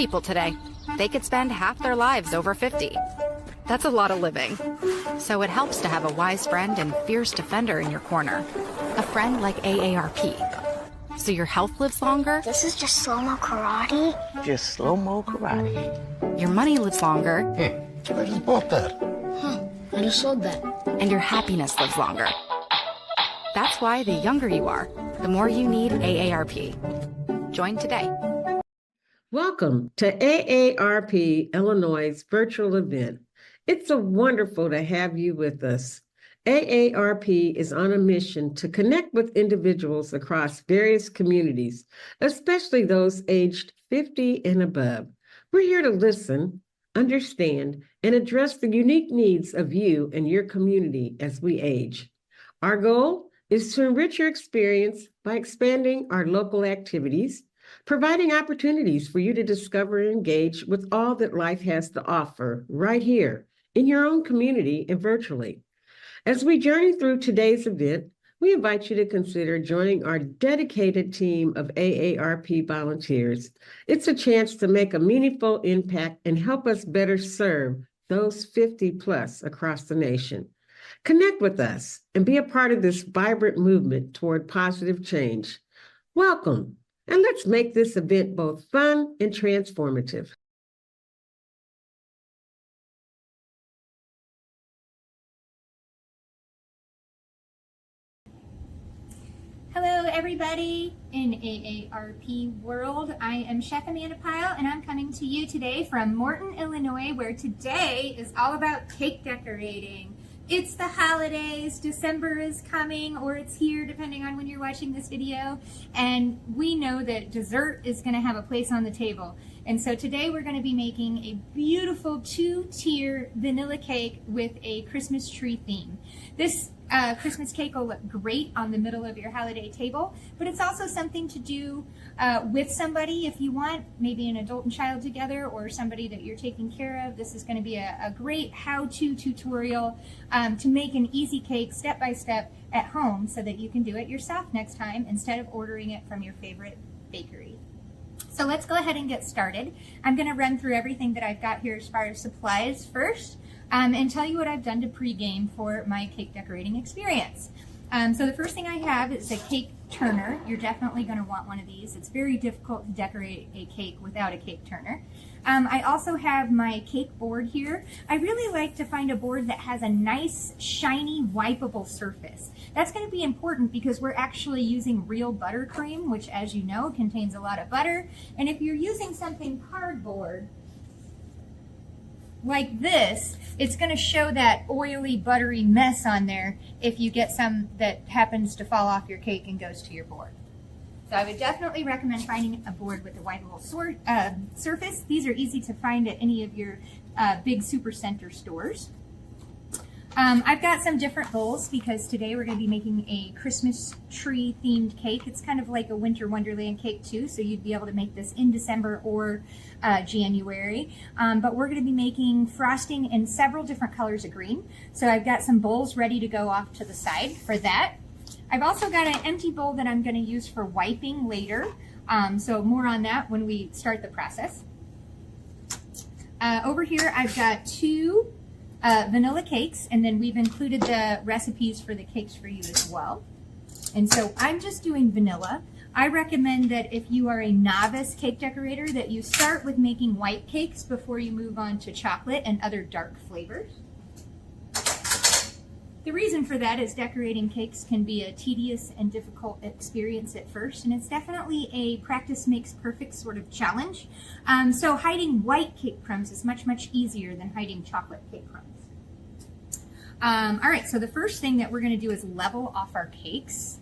people today. They could spend half their lives over 50. That's a lot of living. So it helps to have a wise friend and fierce defender in your corner. A friend like AARP. So your health lives longer. This is just slow-mo karate? Just slow-mo karate. Your money lives longer. I just bought that. I just sold that. And your happiness lives longer. That's why the younger you are, the more you need AARP. Join today. Welcome to AARP Illinois' virtual event. It's so wonderful to have you with us. AARP is on a mission to connect with individuals across various communities, especially those aged 50 and above. We're here to listen, understand, and address the unique needs of you and your community as we age. Our goal is to enrich your experience by expanding our local activities, providing opportunities for you to discover and engage with all that life has to offer right here in your own community and virtually. As we journey through today's event, we invite you to consider joining our dedicated team of AARP volunteers. It's a chance to make a meaningful impact and help us better serve those 50 plus across the nation. Connect with us and be a part of this vibrant movement toward positive change. Welcome, and let's make this event both fun and transformative. Hello everybody in AARP world. I am Chef Amanda Pyle and I'm coming to you today from Morton, Illinois, where today is all about cake decorating. It's the holidays, December is coming, or it's here depending on when you're watching this video, and we know that dessert is going to have a place on the table. And so today we're going to be making a beautiful 2-tier vanilla cake with a Christmas tree theme. This Christmas cake will look great on the middle of your holiday table, but it's also something to do with somebody if you want, maybe an adult and child together or somebody that you're taking care of. This is going to be a great how-to tutorial to make an easy cake step by step at home so that you can do it yourself next time instead of ordering it from your favorite bakery. So let's go ahead and get started. I'm going to run through everything that I've got here as far as supplies first and tell you what I've done to pregame for my cake decorating experience. So the first thing I have is a cake turner. You're definitely going to want one of these. It's very difficult to decorate a cake without a cake turner. I also have my cake board here. I really like to find a board that has a nice, shiny, wipeable surface. That's going to be important because we're actually using real buttercream, which, as you know, contains a lot of butter. And if you're using something cardboard, like this, it's going to show that oily, buttery mess on there if you get some that happens to fall off your cake and goes to your board. So I would definitely recommend finding a board with a wipeable surface. These are easy to find at any of your big supercenter stores. I've got some different bowls because today we're going to be making a Christmas tree themed cake. It's kind of like a winter wonderland cake too, so you'd be able to make this in December or January. But we're going to be making frosting in several different colors of green. So I've got some bowls ready to go off to the side for that. I've also got an empty bowl that I'm going to use for wiping later. So more on that when we start the process. Over here I've got 2 vanilla cakes, and then we've included the recipes for the cakes for you as well. And so I'm just doing vanilla. I recommend that if you are a novice cake decorator that you start with making white cakes before you move on to chocolate and other dark flavors. The reason for that is decorating cakes can be a tedious and difficult experience at first, and it's definitely a practice makes perfect sort of challenge. So hiding white cake crumbs is much, much easier than hiding chocolate cake crumbs. All right, so the first thing that we're going to do is level off our cakes.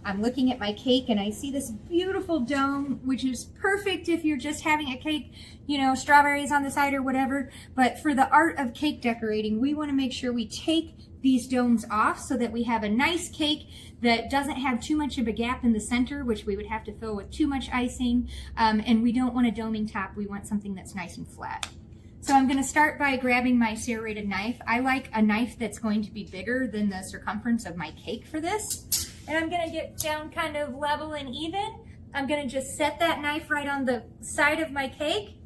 I'm looking at my cake and I see this beautiful dome, which is perfect if you're just having a cake, you know, strawberries on the side or whatever. But for the art of cake decorating, we want to make sure we take these domes off so that we have a nice cake that doesn't have too much of a gap in the center, which we would have to fill with too much icing. And we don't want a doming top. We want something that's nice and flat. So I'm going to start by grabbing my serrated knife. I like a knife that's going to be bigger than the circumference of my cake for this. And I'm going to get down kind of level and even. I'm going to just set that knife right on the side of my cake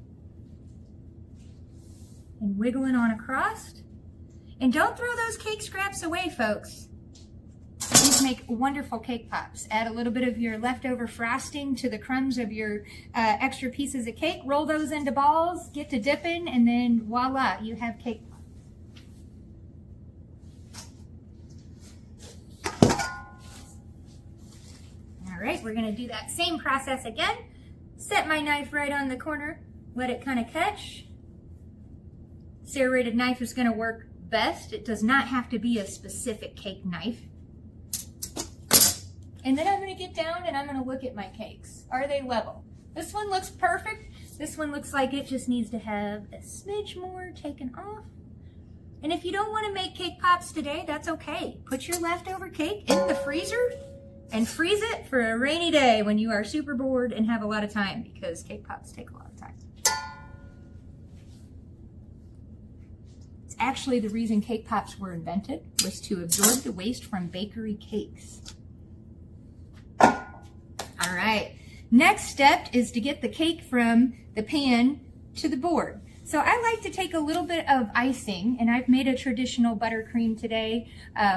and wiggling on across. And don't throw those cake scraps away, folks. These make wonderful cake pops. Add a little bit of your leftover frosting to the crumbs of your extra pieces of cake. Roll those into balls, get to dipping, and then voila, you have cake pops. All right, we're gonna do that same process again. Set my knife right on the corner, let it kind of catch. Serrated knife is gonna work best. It does not have to be a specific cake knife. And then I'm gonna get down and I'm gonna look at my cakes. Are they level? This one looks perfect. This one looks like it just needs to have a smidge more taken off. And if you don't wanna make cake pops today, that's okay. Put your leftover cake in the freezer and freeze it for a rainy day when you are super bored and have a lot of time, because cake pops take a lot of time. It's actually the reason cake pops were invented, was to absorb the waste from bakery cakes. All right, next step is to get the cake from the pan to the board. So I like to take a little bit of icing, and I've made a traditional buttercream today,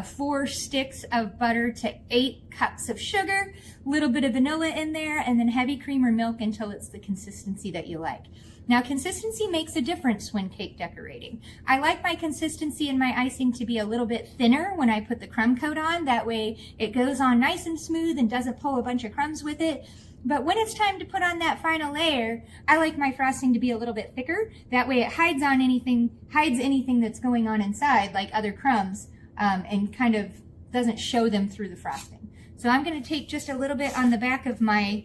4 sticks of butter to 8 cups of sugar, a little bit of vanilla in there, and then heavy cream or milk until it's the consistency that you like. Now, consistency makes a difference when cake decorating. I like my consistency in my icing to be a little bit thinner when I put the crumb coat on. That way it goes on nice and smooth and doesn't pull a bunch of crumbs with it. But when it's time to put on that final layer, I like my frosting to be a little bit thicker. That way it hides anything that's going on inside, like other crumbs, and kind of doesn't show them through the frosting. So I'm gonna take just a little bit on the back of my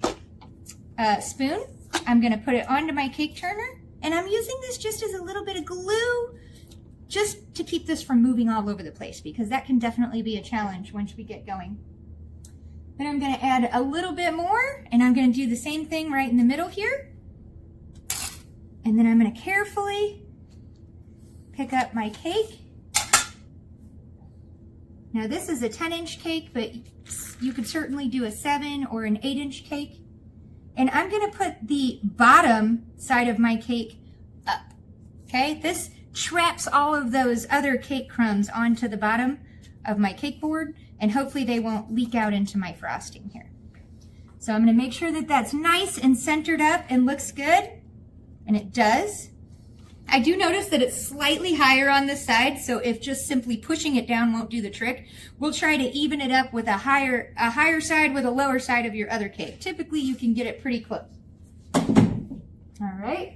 spoon. I'm gonna put it onto my cake turner, and I'm using this just as a little bit of glue, just to keep this from moving all over the place, because that can definitely be a challenge once we get going. Then I'm gonna add a little bit more, and I'm gonna do the same thing right in the middle here. And then I'm gonna carefully pick up my cake. Now this is a 10-inch cake, but you could certainly do a 7 or an 8-inch cake. And I'm gonna put the bottom side of my cake up, okay? This traps all of those other cake crumbs onto the bottom of my cake board, and hopefully they won't leak out into my frosting here. So I'm gonna make sure that that's nice and centered up and looks good, and it does. I do notice that it's slightly higher on this side, so if just simply pushing it down won't do the trick, we'll try to even it up with a higher side with a lower side of your other cake. Typically, you can get it pretty close. All right.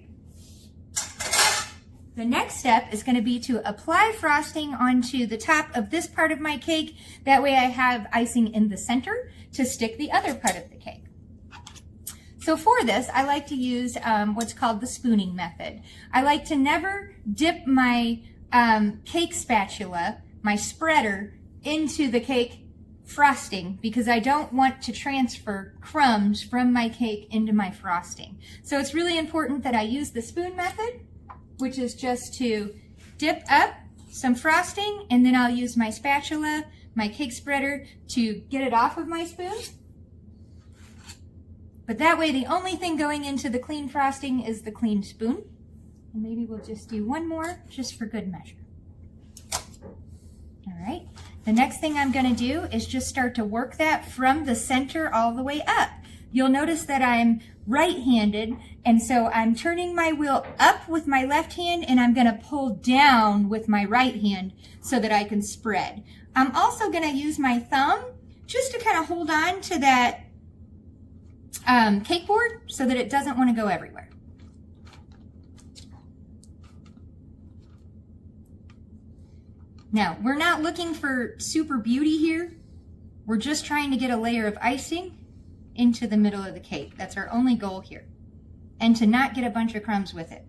The next step is going to be to apply frosting onto the top of this part of my cake. That way I have icing in the center to stick the other part of the cake. So for this, I like to use what's called the spooning method. I like to never dip my cake spatula, my spreader, into the cake frosting, because I don't want to transfer crumbs from my cake into my frosting. So it's really important that I use the spoon method, which is just to dip up some frosting, and then I'll use my spatula, my cake spreader, to get it off of my spoon. But that way the only thing going into the clean frosting is the clean spoon. And maybe we'll just do one more just for good measure. All right, the next thing I'm gonna do is just start to work that from the center all the way up. You'll notice that I'm right-handed, and so I'm turning my wheel up with my left hand, and I'm gonna pull down with my right hand so that I can spread. I'm also gonna use my thumb just to kind of hold on to that cake board so that it doesn't want to go everywhere. Now, we're not looking for super beauty here. We're just trying to get a layer of icing into the middle of the cake. That's our only goal here. And to not get a bunch of crumbs with it.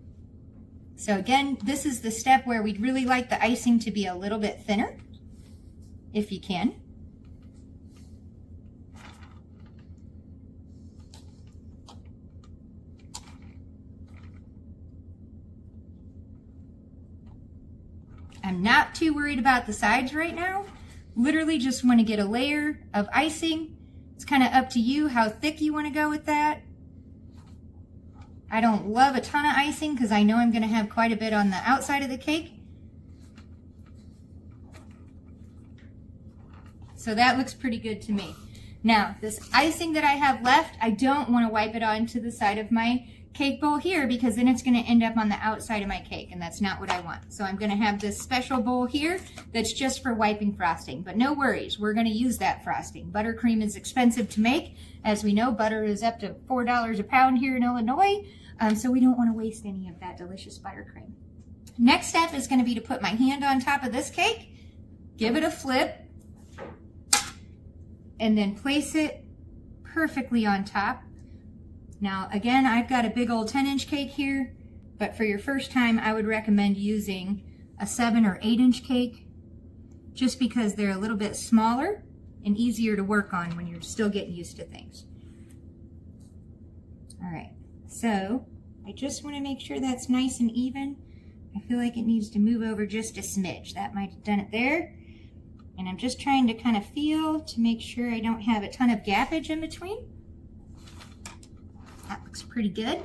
So again, this is the step where we'd really like the icing to be a little bit thinner, if you can. I'm not too worried about the sides right now. Literally just want to get a layer of icing. It's kind of up to you how thick you want to go with that. I don't love a ton of icing because I know I'm going to have quite a bit on the outside of the cake. So that looks pretty good to me. Now, this icing that I have left, I don't want to wipe it onto the side of my cake bowl here because then it's going to end up on the outside of my cake, and that's not what I want. So I'm going to have this special bowl here that's just for wiping frosting. But no worries, we're going to use that frosting. Buttercream is expensive to make. As we know, butter is up to $4 a pound here in Illinois, so we don't want to waste any of that delicious buttercream. Next step is going to be to put my hand on top of this cake, give it a flip, and then place it perfectly on top. Now, again, I've got a big old 10-inch cake here, but for your first time, I would recommend using a 7 or 8-inch cake just because they're a little bit smaller and easier to work on when you're still getting used to things. All right, so I just want to make sure that's nice and even. I feel like it needs to move over just a smidge. That might have done it there. And I'm just trying to kind of feel to make sure I don't have a ton of gappage in between. That looks pretty good.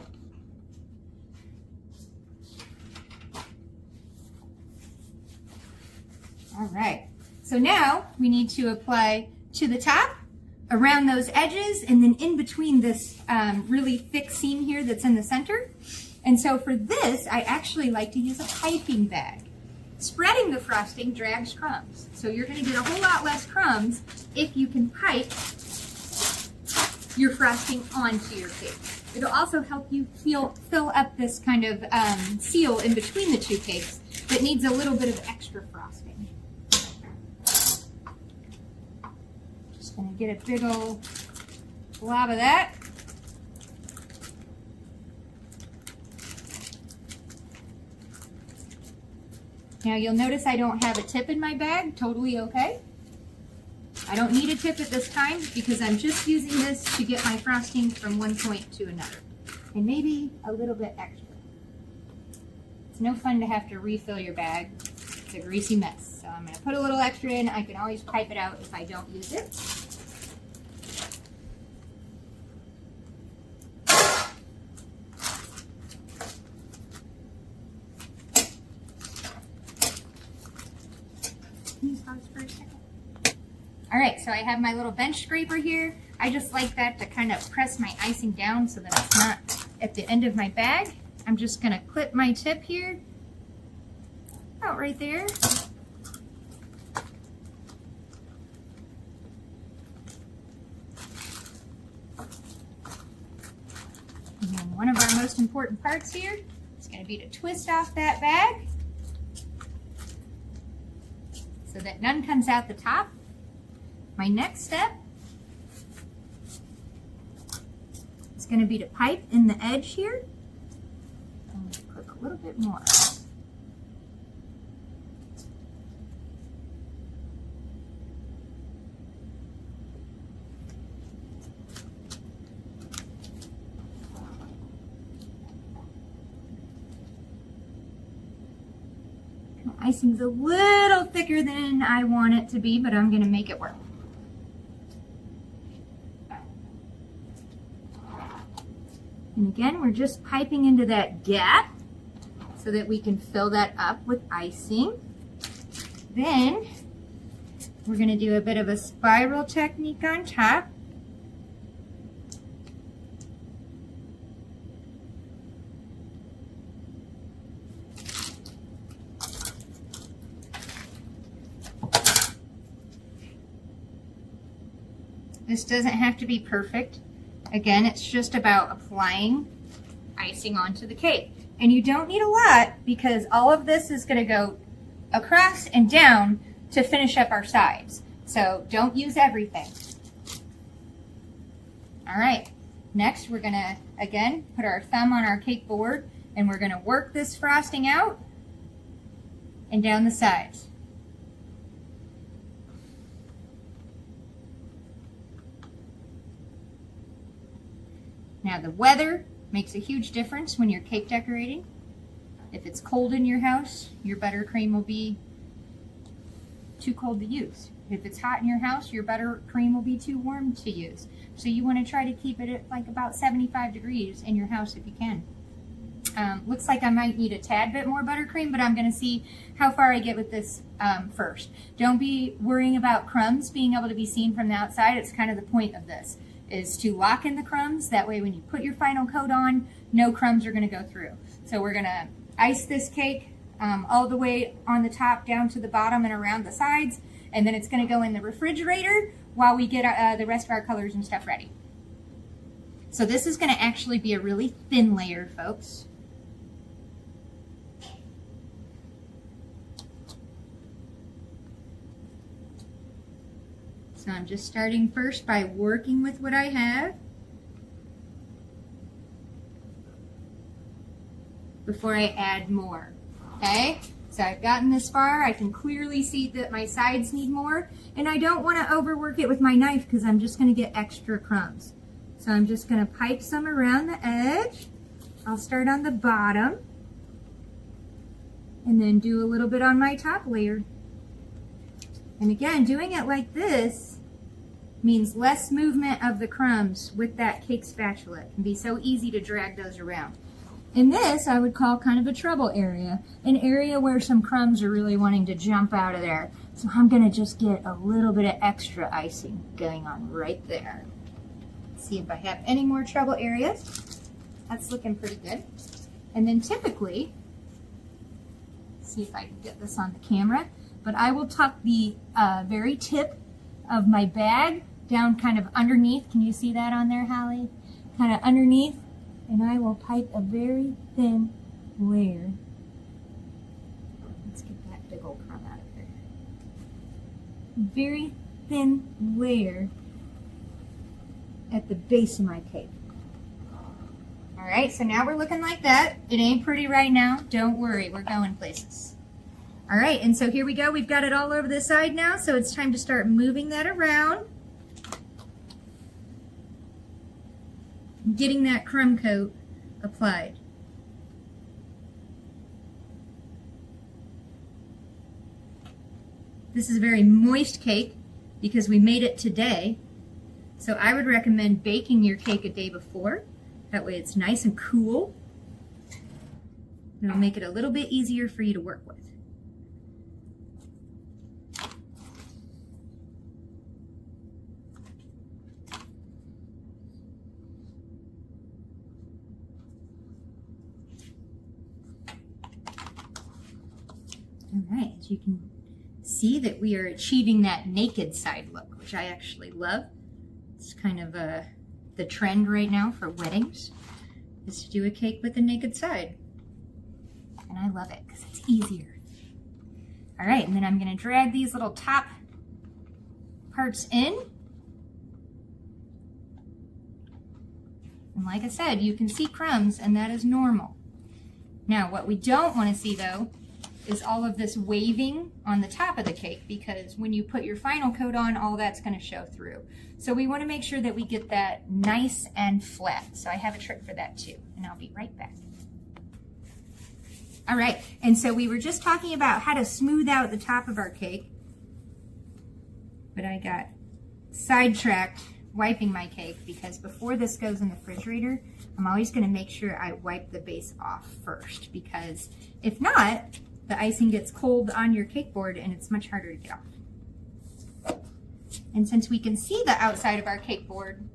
All right, so now we need to apply to the top, around those edges, and then in between this really thick seam here that's in the center. And so for this, I actually like to use a piping bag. Spreading the frosting drags crumbs. So you're going to get a whole lot less crumbs if you can pipe your frosting onto your cake. It'll also help you fill up this kind of seal in between the two cakes that needs a little bit of extra frosting. Just going to get a big old blob of that. Now you'll notice I don't have a tip in my bag, totally okay. I don't need a tip at this time because I'm just using this to get my frosting from one point to another. And maybe a little bit extra. It's no fun to have to refill your bag. It's a greasy mess. So I'm going to put a little extra in. I can always pipe it out if I don't use it. All right, so I have my little bench scraper here. I just like that to kind of press my icing down so that it's not at the end of my bag. I'm just gonna clip my tip here, about right there. And then one of our most important parts here is gonna be to twist off that bag so that none comes out the top. My next step is going to be to pipe in the edge here. I'm going to put a little bit more. Icing's a little thicker than I want it to be, but I'm going to make it work. And again, we're just piping into that gap so that we can fill that up with icing. Then we're going to do a bit of a spiral technique on top. This doesn't have to be perfect. Again, it's just about applying icing onto the cake. And you don't need a lot because all of this is going to go across and down to finish up our sides. So don't use everything. All right, next we're going to, again, put our thumb on our cake board and we're going to work this frosting out and down the sides. Now the weather makes a huge difference when you're cake decorating. If it's cold in your house, your buttercream will be too cold to use. If it's hot in your house, your buttercream will be too warm to use. So you want to try to keep it at like about 75 degrees in your house if you can. Looks like I might need a tad bit more buttercream, but I'm going to see how far I get with this first. Don't be worrying about crumbs being able to be seen from the outside. It's kind of the point of this, is to lock in the crumbs. That way when you put your final coat on, no crumbs are going to go through. So we're going to ice this cake all the way on the top down to the bottom and around the sides, and then it's going to go in the refrigerator while we get the rest of our colors and stuff ready. So this is going to actually be a really thin layer, folks. So I'm just starting first by working with what I have before I add more, okay? So I've gotten this far. I can clearly see that my sides need more, and I don't want to overwork it with my knife because I'm just going to get extra crumbs. So I'm just going to pipe some around the edge. I'll start on the bottom and then do a little bit on my top layer. And again, doing it like this means less movement of the crumbs with that cake spatula. It can be so easy to drag those around. And this I would call kind of a trouble area, an area where some crumbs are really wanting to jump out of there. So I'm going to just get a little bit of extra icing going on right there. See if I have any more trouble areas. That's looking pretty good. And then typically, see if I can get this on the camera, but I will tuck the very tip of my bag down kind of underneath. Can you see that on there, Holly? Kind of underneath, and I will pipe a very thin layer. Let's get that big old crumb out of there. Very thin layer at the base of my cake. All right, so now we're looking like that. It ain't pretty right now. Don't worry, we're going places. All right, and so here we go. We've got it all over the side now, so it's time to start moving that around. Getting that crumb coat applied. This is a very moist cake because we made it today. So I would recommend baking your cake a day before. That way it's nice and cool. It'll make it a little bit easier for you to work with. All right, as you can see that we are achieving that naked side look, which I actually love. It's kind of the trend right now for weddings, is to do a cake with a naked side. And I love it because it's easier. All right, and then I'm going to drag these little top parts in. And like I said, you can see crumbs, and that is normal. Now, what we don't want to see, though, is all of this waving on the top of the cake, because when you put your final coat on, all that's going to show through. So we want to make sure that we get that nice and flat. So I have a trick for that too, and I'll be right back. All right, and so we were just talking about how to smooth out the top of our cake, but I got sidetracked wiping my cake because before this goes in the refrigerator, I'm always going to make sure I wipe the base off first, because if not, the icing gets cold on your cake board and it's much harder to get off. And since we can see the outside of our cake board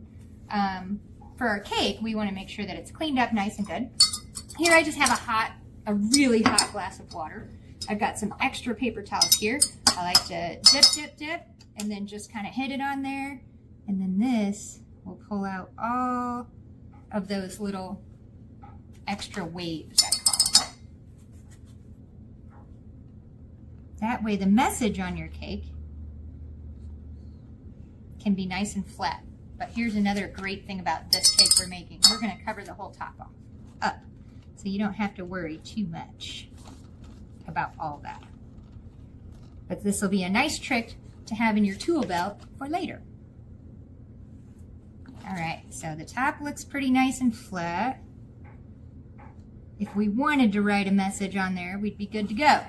for our cake, we want to make sure that it's cleaned up nice and good. Here I just have a really hot glass of water. I've got some extra paper towels here. I like to dip, dip, dip, and then just kind of hit it on there. And then this will pull out all of those little extra waves, I call them. That way the message on your cake can be nice and flat. But here's another great thing about this cake we're making. We're going to cover the whole top up, so you don't have to worry too much about all that. But this will be a nice trick to have in your tool belt for later. All right, so the top looks pretty nice and flat. If we wanted to write a message on there, we'd be good to go.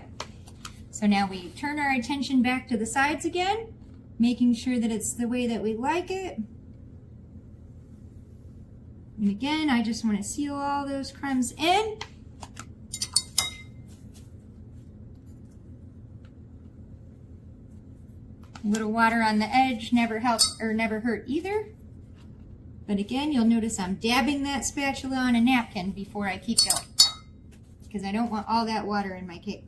So now we turn our attention back to the sides again, making sure that it's the way that we like it. And again, I just want to seal all those crumbs in. A little water on the edge never helps or never hurt either. But again, you'll notice I'm dabbing that spatula on a napkin before I keep going, because I don't want all that water in my cake.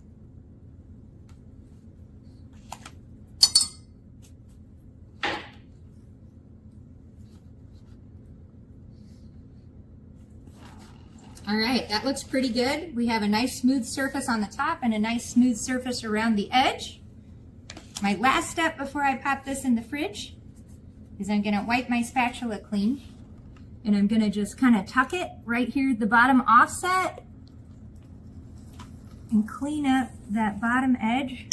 All right, that looks pretty good. We have a nice smooth surface on the top and a nice smooth surface around the edge. My last step before I pop this in the fridge is I'm gonna wipe my spatula clean, and I'm gonna just kind of tuck it right here at the bottom offset and clean up that bottom edge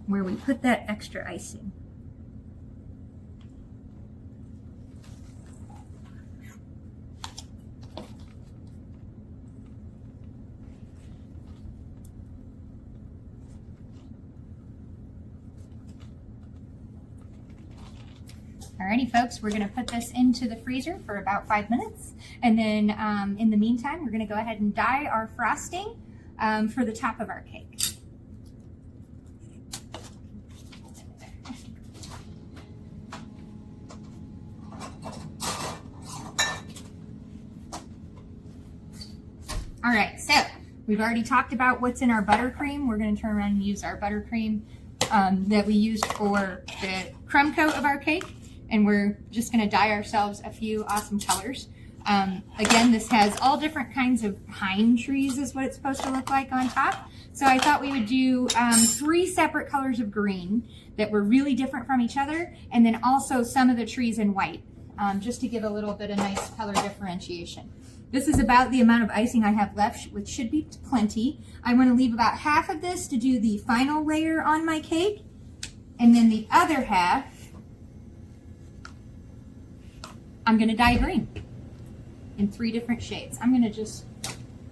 where we put that extra icing. Alrighty folks, we're gonna put this into the freezer for about 5 minutes. And then in the meantime, we're gonna go ahead and dye our frosting for the top of our cake. Alright, so we've already talked about what's in our buttercream. We're gonna turn around and use our buttercream that we used for the crumb coat of our cake. And we're just going to dye ourselves a few awesome colors. Again, this has all different kinds of pine trees is what it's supposed to look like on top. So I thought we would do 3 separate colors of green that were really different from each other, and then also some of the trees in white, just to give a little bit of nice color differentiation. This is about the amount of icing I have left, which should be plenty. I want to leave about half of this to do the final layer on my cake, and then the other half I'm going to dye green in 3 different shades. I'm going to just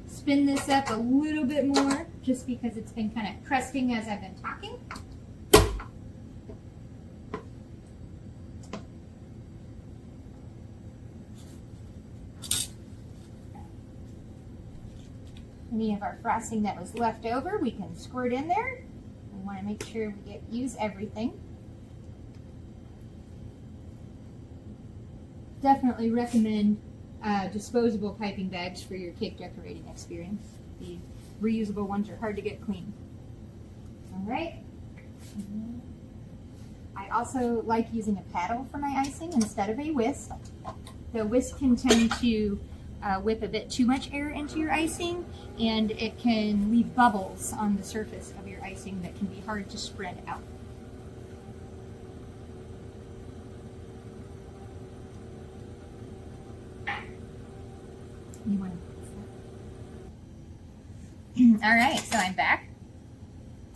spin this up a little bit more just because it's been kind of crusting as I've been talking. Any of our frosting that was left over, we can squirt in there. We want to make sure we use everything. Definitely recommend disposable piping bags for your cake decorating experience. The reusable ones are hard to get clean. All right. I also like using a paddle for my icing instead of a whisk. The whisk can tend to whip a bit too much air into your icing, and it can leave bubbles on the surface of your icing that can be hard to spread out. You want to... All right, so I'm back.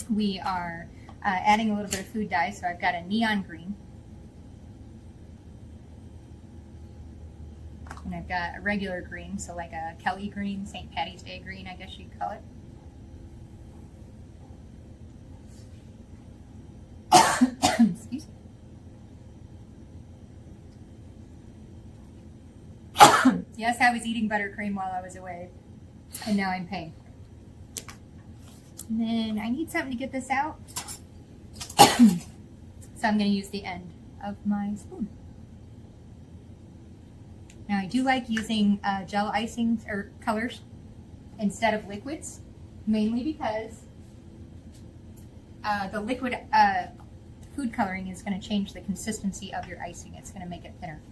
We are adding a little bit of food dye, so I've got a neon green. And I've got a regular green, so like a Kelly green, St. Patty's Day green, I guess you'd call it. Excuse me. Yes, I was eating buttercream while I was away, and now I'm paying. And then I need something to get this out, so I'm going to use the end of my spoon. Now I do like using gel icings or colors instead of liquids, mainly because the liquid food coloring is going to change the consistency of your icing. It's going to make it thinner.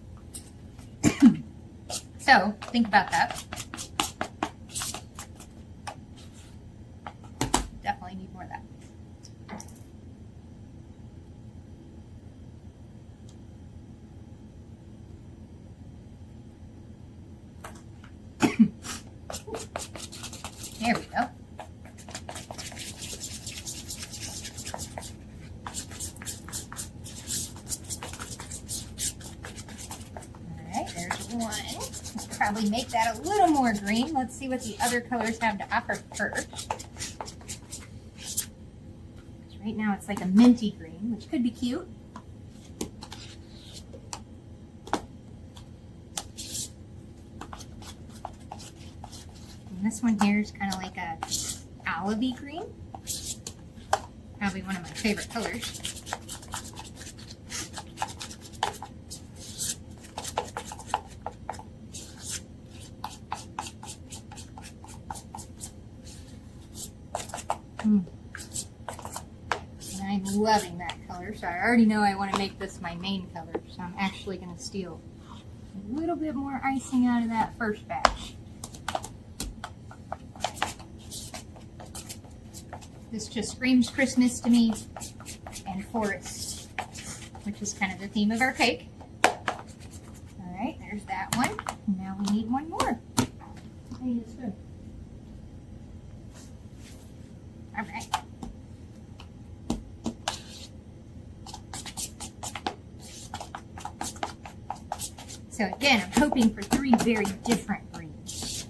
So think about that. Definitely need more of that. There we go. Alright, there's one. I'll probably make that a little more green. Let's see what the other colors have to offer first. Right now it's like a minty green, which could be cute. And this one here is kind of like a olivey green. Probably one of my favorite colors. And I'm loving that color, so I already know I want to make this my main color, so I'm actually going to steal a little bit more icing out of that first batch. This just screams Christmas to me, and forest, which is kind of the theme of our cake. All right, there's that one. Now we need one more. Hey, it's good. All right. So again, I'm hoping for 3 very different greens.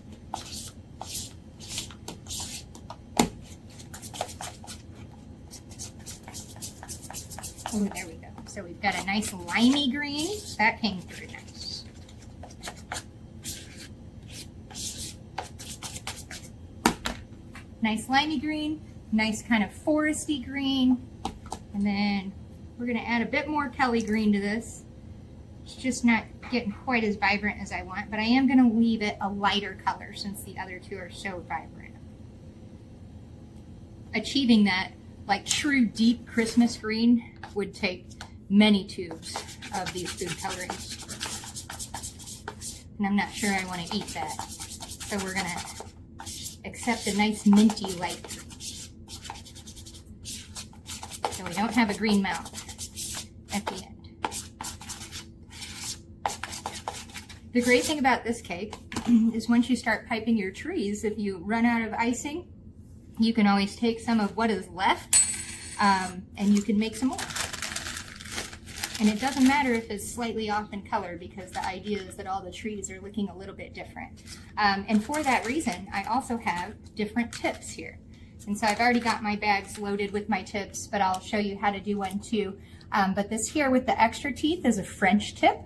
Oh, there we go. So we've got a nice limey green. That came through nice. Nice limey green, nice kind of foresty green. And then we're going to add a bit more Kelly green to this. It's just not getting quite as vibrant as I want, but I am going to leave it a lighter color since the other 2 are so vibrant. Achieving that, like true deep Christmas green, would take many tubes of these food colorings. And I'm not sure I want to eat that. So we're going to accept a nice minty light green. So we don't have a green mouth at the end. The great thing about this cake is once you start piping your trees, if you run out of icing, you can always take some of what is left and you can make some more. And it doesn't matter if it's slightly off in color because the idea is that all the trees are looking a little bit different. And for that reason, I also have different tips here. And so I've already got my bags loaded with my tips, but I'll show you how to do one too. But this here with the extra teeth is a French tip.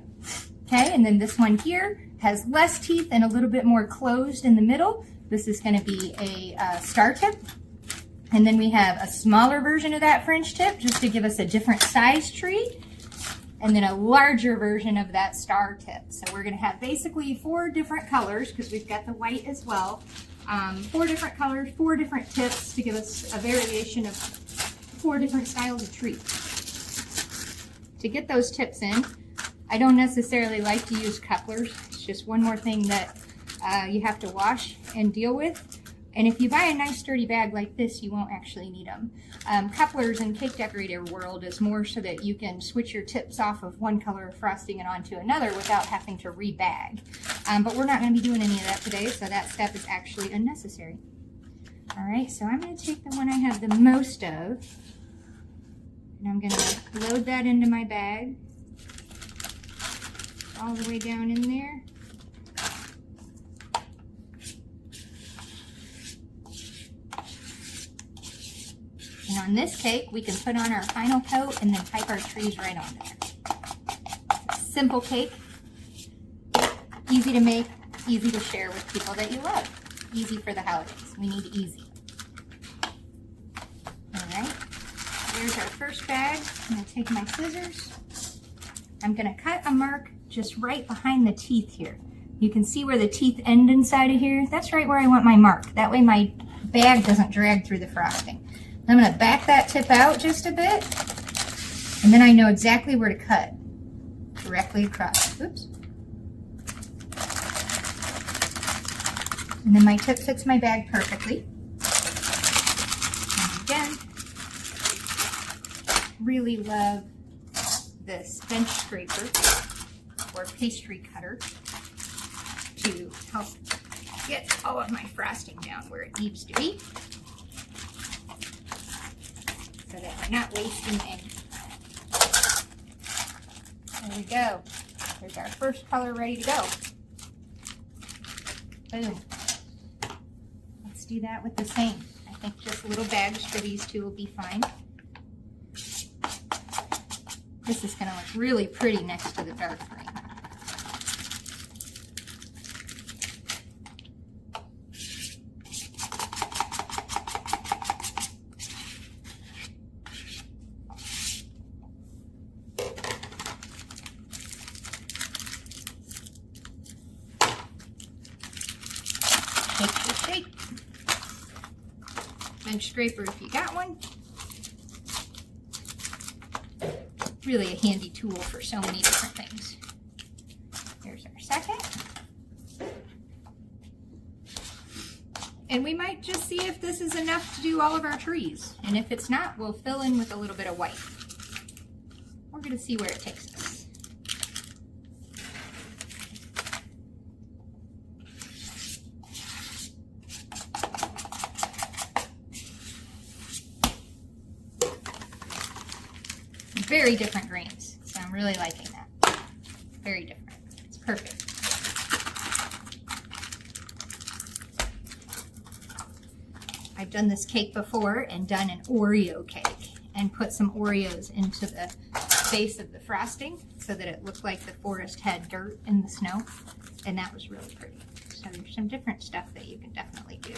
Okay, and then this one here has less teeth and a little bit more closed in the middle. This is going to be a star tip. And then we have a smaller version of that French tip just to give us a different size tree. And then a larger version of that star tip. So we're going to have basically 4 different colors because we've got the white as well. 4 different colors, 4 different tips to give us a variation of 4 different styles of tree. To get those tips in, I don't necessarily like to use couplers. It's just one more thing that you have to wash and deal with. And if you buy a nice sturdy bag like this, you won't actually need them. Couplers in cake decorator world is more so that you can switch your tips off of one color of frosting and onto another without having to rebag. But we're not going to be doing any of that today, so that step is actually unnecessary. All right, so I'm going to take the one I have the most of, and I'm going to load that into my bag. All the way down in there. And on this cake, we can put on our final coat and then pipe our trees right on there. Simple cake, easy to make, easy to share with people that you love. Easy for the holidays. We need easy. All right, there's our first bag. I'm going to take my scissors. I'm going to cut a mark just right behind the teeth here. You can see where the teeth end inside of here. That's right where I want my mark. That way my bag doesn't drag through the frosting. I'm going to back that tip out just a bit, and then I know exactly where to cut. Directly across. Oops. And then my tip fits my bag perfectly. And again, really love this bench scraper or pastry cutter to help get all of my frosting down where it needs to be so that we're not wasting any. There we go. There's our first color ready to go. Boom. Let's do that with the same. I think just little bags for these 2 will be fine. This is going to look really pretty next to the dark green. shake. Bench scraper if you got one. Really a handy tool for so many different things. Here's our second. And we might just see if this is enough to do all of our trees. And if it's not, we'll fill in with a little bit of white. We're going to see where it takes us. Very different greens, so I'm really liking that. Very different. It's perfect. I've done this cake before and done an Oreo cake and put some Oreos into the base of the frosting so that it looked like the forest had dirt in the snow, and that was really pretty. So there's some different stuff that you can definitely do.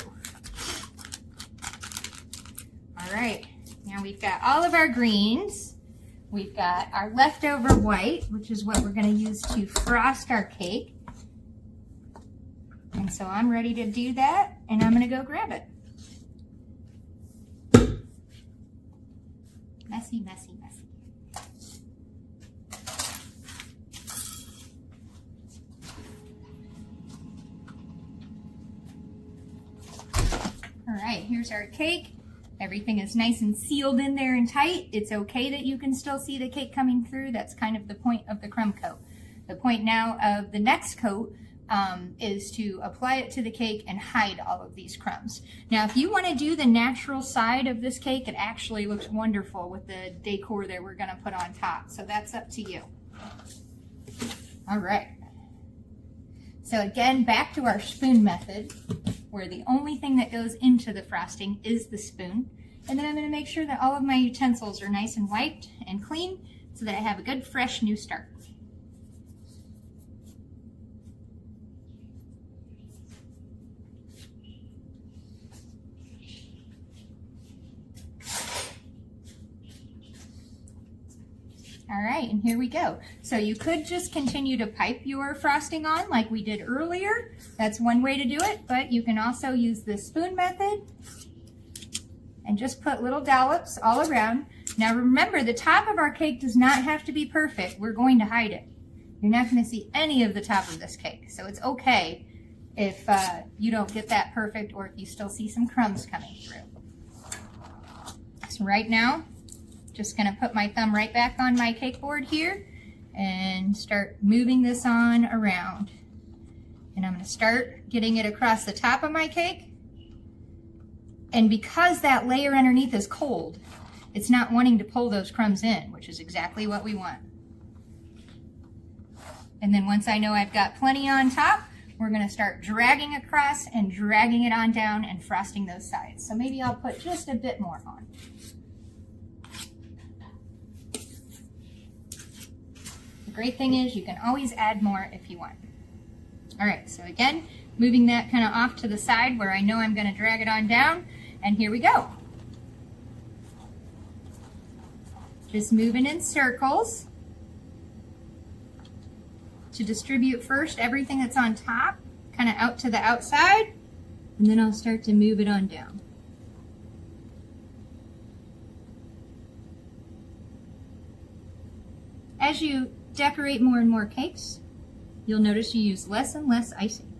All right, now we've got all of our greens. We've got our leftover white, which is what we're going to use to frost our cake. And so I'm ready to do that, and I'm going to go grab it. Messy, messy, messy. All right, here's our cake. Everything is nice and sealed in there and tight. It's okay that you can still see the cake coming through. That's kind of the point of the crumb coat. The point now of the next coat is to apply it to the cake and hide all of these crumbs. Now, if you want to do the natural side of this cake, it actually looks wonderful with the decor that we're going to put on top. So that's up to you. All right. So again, back to our spoon method, where the only thing that goes into the frosting is the spoon. And then I'm going to make sure that all of my utensils are nice and wiped and clean so that I have a good, fresh, new start. All right, and here we go. So you could just continue to pipe your frosting on like we did earlier. That's one way to do it, but you can also use the spoon method and just put little dollops all around. Now remember, the top of our cake does not have to be perfect. We're going to hide it. You're not going to see any of the top of this cake, so it's okay if you don't get that perfect or if you still see some crumbs coming through. So right now, just going to put my thumb right back on my cake board here and start moving this on around. And I'm going to start getting it across the top of my cake. And because that layer underneath is cold, it's not wanting to pull those crumbs in, which is exactly what we want. And then once I know I've got plenty on top, we're going to start dragging across and dragging it on down and frosting those sides. So maybe I'll put just a bit more on. Great thing is you can always add more if you want. All right, so again, moving that kind of off to the side where I know I'm going to drag it on down, and here we go. Just moving in circles to distribute first everything that's on top, kind of out to the outside, and then I'll start to move it on down. As you decorate more and more cakes, you'll notice you use less and less icing.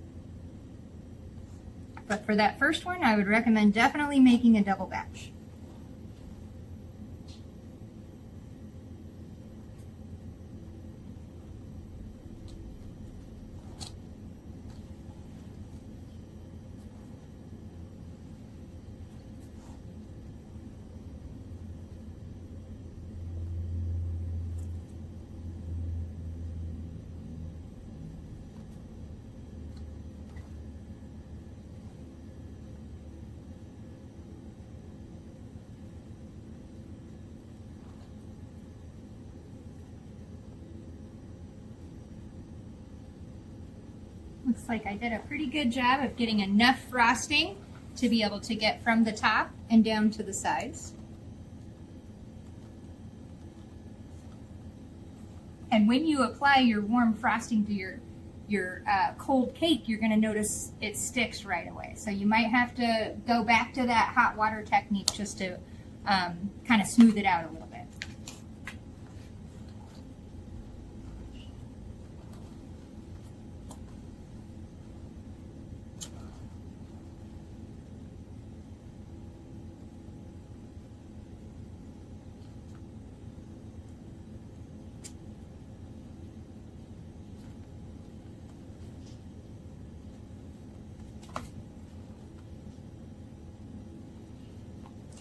But for that first one, I would recommend definitely making a double batch. Looks like I did a pretty good job of getting enough frosting to be able to get from the top and down to the sides. And when you apply your warm frosting to your your cold cake, you're going to notice it sticks right away. So you might have to go back to that hot water technique just to kind of smooth it out a little bit.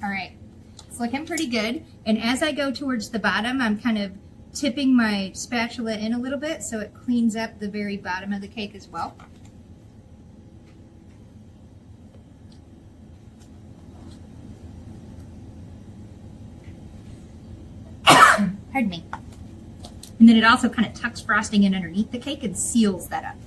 All right, it's looking pretty good. And as I go towards the bottom, I'm kind of tipping my spatula in a little bit so it cleans up the very bottom of the cake as well. Pardon me. And then it also kind of tucks frosting in underneath the cake and seals that up.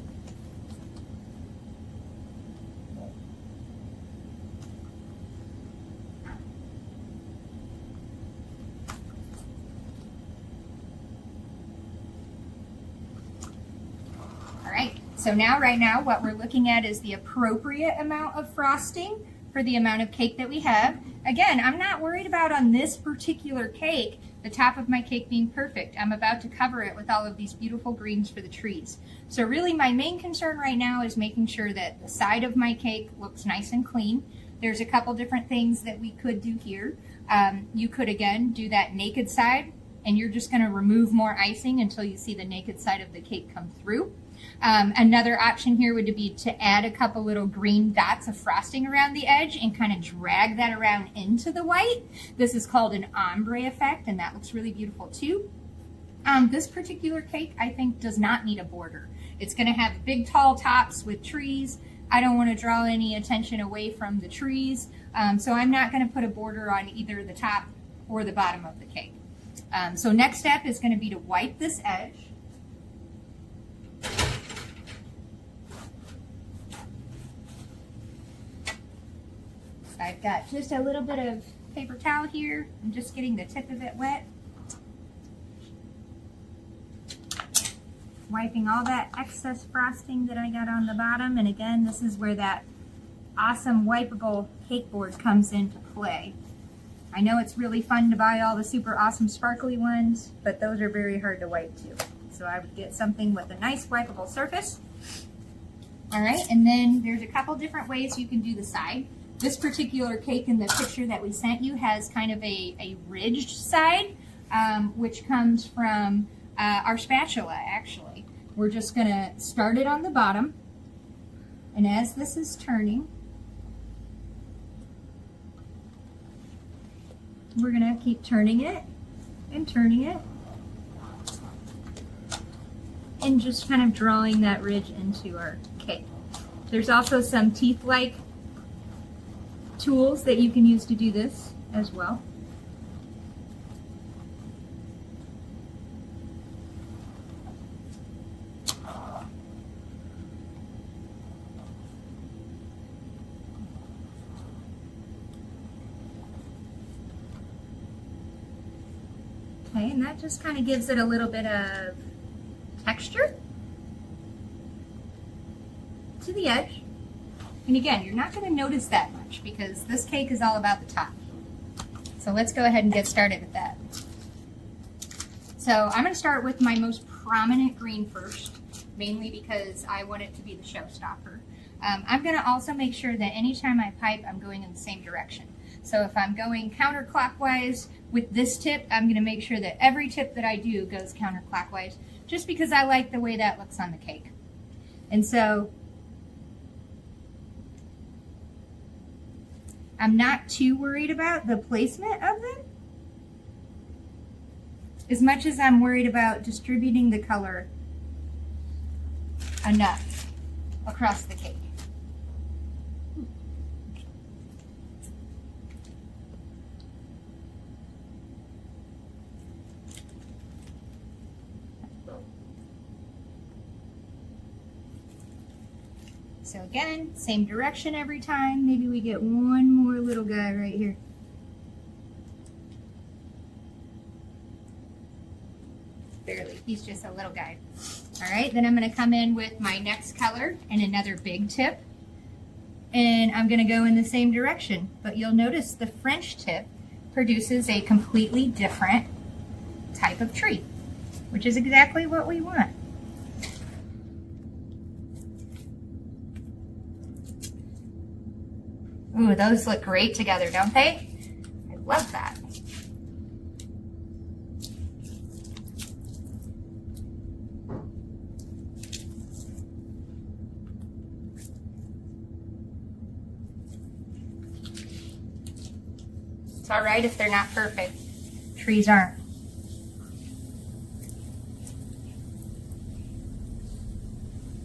So now, right now, what we're looking at is the appropriate amount of frosting for the amount of cake that we have. Again, I'm not worried about on this particular cake, the top of my cake being perfect. I'm about to cover it with all of these beautiful greens for the trees. So really my main concern right now is making sure that the side of my cake looks nice and clean. There's a couple different things that we could do here. You could, again, do that naked side, and you're just gonna remove more icing until you see the naked side of the cake come through. Another option here would be to add a couple little green dots of frosting around the edge and kind of drag that around into the white. This is called an ombre effect, and that looks really beautiful too. This particular cake, I think, does not need a border. It's going to have big tall tops with trees. I don't want to draw any attention away from the trees, so I'm not going to put a border on either the top or the bottom of the cake. So next step is going to be to wipe this edge. I've got just a little bit of paper towel here. I'm just getting the tip of it wet. Wiping all that excess frosting that I got on the bottom. And again, this is where that awesome wipeable cake board comes into play. I know it's really fun to buy all the super awesome sparkly ones, but those are very hard to wipe too. So I would get something with a nice wipeable surface. All right, and then there's a couple different ways you can do the side. This particular cake in the picture that we sent you has kind of a ridged side, which comes from our spatula, actually. We're just going to start it on the bottom, and as this is turning, we're going to keep turning it and turning it, and just kind of drawing that ridge into our cake. There's also some teeth-like tools that you can use to do this as well. Okay, and that just kind of gives it a little bit of texture to the edge. And again, you're not going to notice that much because this cake is all about the top. So let's go ahead and get started with that. So I'm going to start with my most prominent green first, mainly because I want it to be the showstopper. I'm going to also make sure that anytime I pipe, I'm going in the same direction. So if I'm going counterclockwise with this tip, I'm going to make sure that every tip that I do goes counterclockwise, just because I like the way that looks on the cake. And so I'm not too worried about the placement of them as much as I'm worried about distributing the color enough across the cake. So again, same direction every time. Maybe we get one more little guy right here. Barely, he's just a little guy. All right, then I'm gonna come in with my next color and another big tip. And I'm gonna go in the same direction, but you'll notice the French tip produces a completely different type of tree, which is exactly what we want. Ooh, those look great together, don't they? I love that. It's all right if they're not perfect. Trees aren't.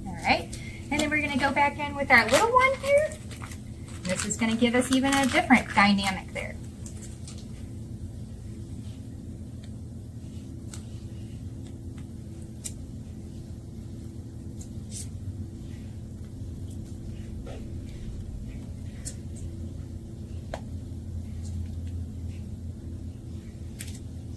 All right, and then we're gonna go back in with our little one here. This is gonna give us even a different dynamic there.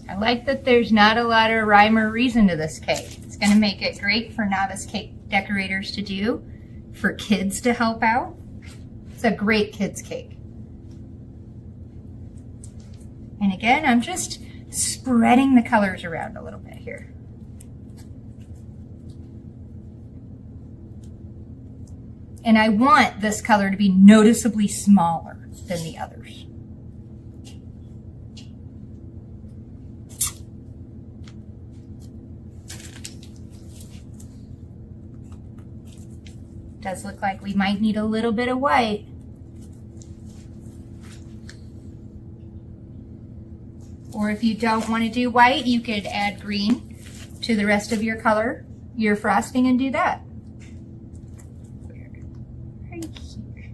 I like that there's not a lot of rhyme or reason to this cake. It's going to make it great for novice cake decorators to do, for kids to help out. It's a great kids cake. And again, I'm just spreading the colors around a little bit here. And I want this color to be noticeably smaller than the others. Does look like we might need a little bit of white. Or if you don't want to do white, you could add green to the rest of your color, your frosting, and do that. Right here.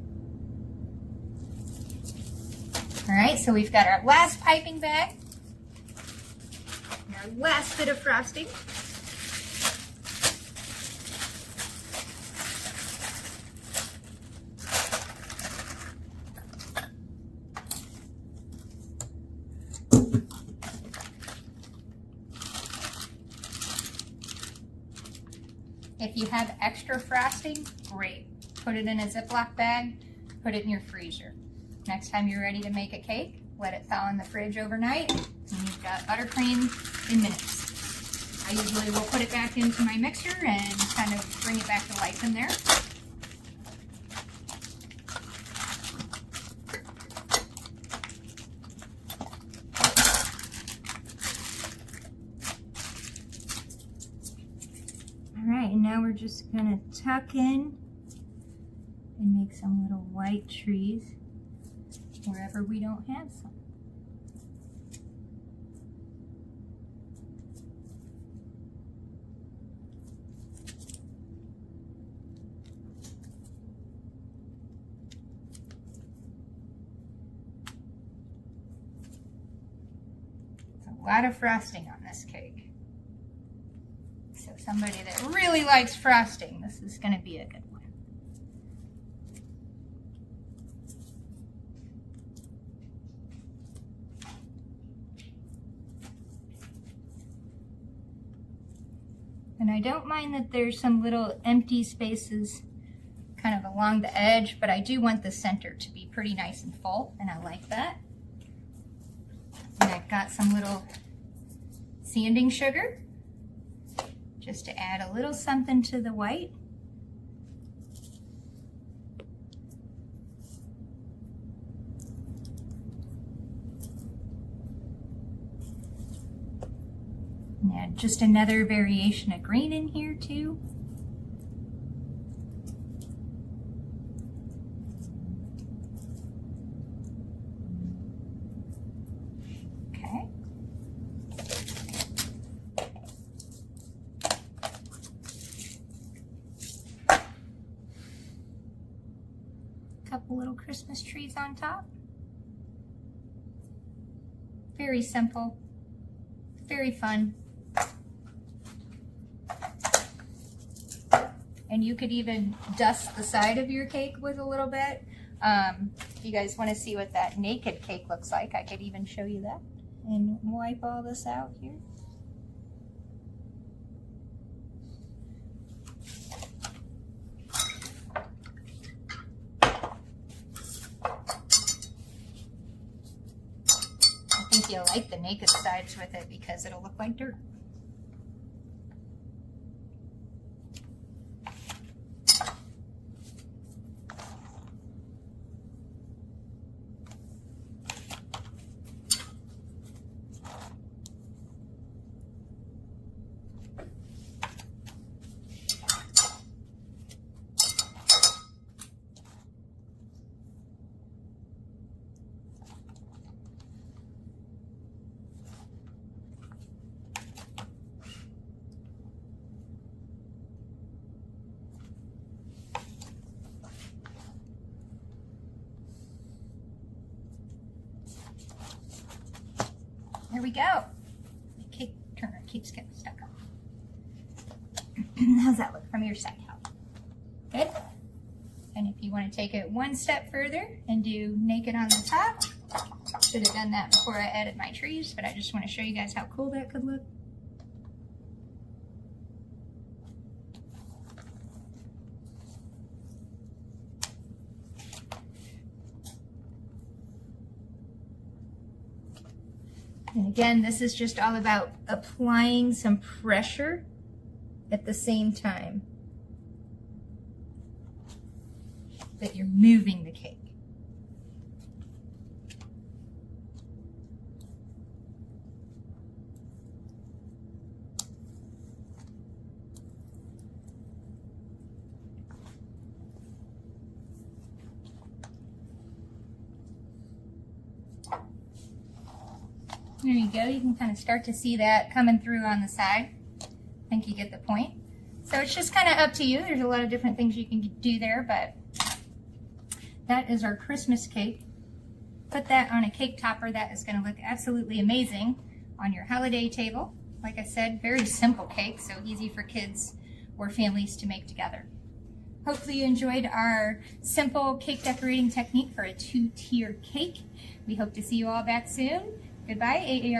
All right, so we've got our last piping bag, and our last bit of frosting. If you have extra frosting, great. Put it in a Ziploc bag, put it in your freezer. Next time you're ready to make a cake, let it thaw in the fridge overnight, and you've got buttercream in minutes. I usually will put it back into my mixer and kind of bring it back to life in there. Alright, and now we're just going to tuck in and make some little white trees wherever we don't have some. It's a lot of frosting on this cake. So somebody that really likes frosting, this is going to be a good one. And I don't mind that there's some little empty spaces kind of along the edge, but I do want the center to be pretty nice and full, and I like that. And I've got some little sanding sugar, just to add a little something to the white. And add just another variation of green in here too. Okay. Couple little Christmas trees on top. Very simple, very fun. And you could even dust the side of your cake with a little bit. If you guys want to see what that naked cake looks like, I could even show you that and wipe all this out here. you like the naked sides with it because it'll look like dirt. There we go. The cake turner keeps getting stuck on. How's that look from your side, Hal? Good? And if you want to take it one step further and do naked on the top, should have done that before I added my trees, but I just want to show you guys how cool that could look. And again, this is just all about applying some pressure at the same time that you're moving the cake. There you go. You can kind of start to see that coming through on the side. I think you get the point. So it's just kind of up to you. There's a lot of different things you can do there, but that is our Christmas cake. Put that on a cake topper. That is going to look absolutely amazing on your holiday table. Like I said, very simple cake, so easy for kids or families to make together. Hopefully you enjoyed our simple cake decorating technique for a 2-tier cake. We hope to see you all back soon. Goodbye, AARP.